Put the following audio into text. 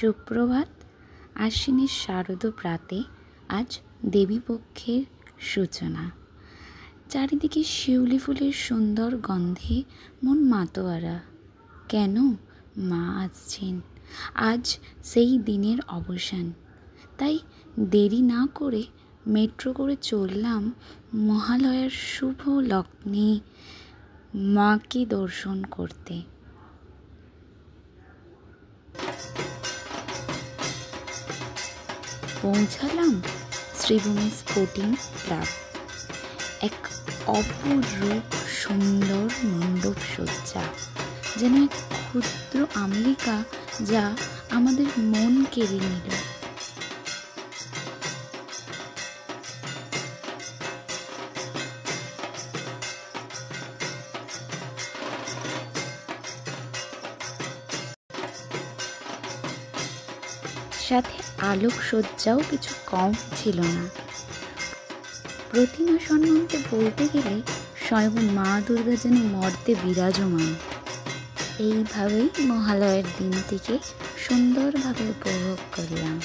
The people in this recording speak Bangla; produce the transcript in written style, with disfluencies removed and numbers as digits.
সুপ্রভাত। আশ্বিনের শারদ প্রাতে আজ দেবীপক্ষের সূচনা। চারিদিকে শিউলি ফুলের সুন্দর গন্ধে মন মাতোয়ারা। কেন? মা আসছেন। আজ সেই দিনের অবসান। তাই দেরি না করে মেট্রো করে চললাম মহালয়ার শুভ লগ্নে মাকে দর্শন করতে। পৌঁছালাম শ্রীভূমি স্পোর্টিং ক্লাব। এক অপরূপ সুন্দর মণ্ডপ সজ্জা, যেন এক ক্ষুদ্র আমেরিকা যা আমাদের মন কেড়ে নিল। সাথে আলোকসজ্জাও কিছু কম ছিল না। প্রতিমা সম্বন্ধে বলতে গেলে স্বয়ং মা দুর্গা যেন মর্তে বিরাজমান। এইভাবেই মহালয়ার দিনটিকে সুন্দরভাবে উপভোগ করলাম।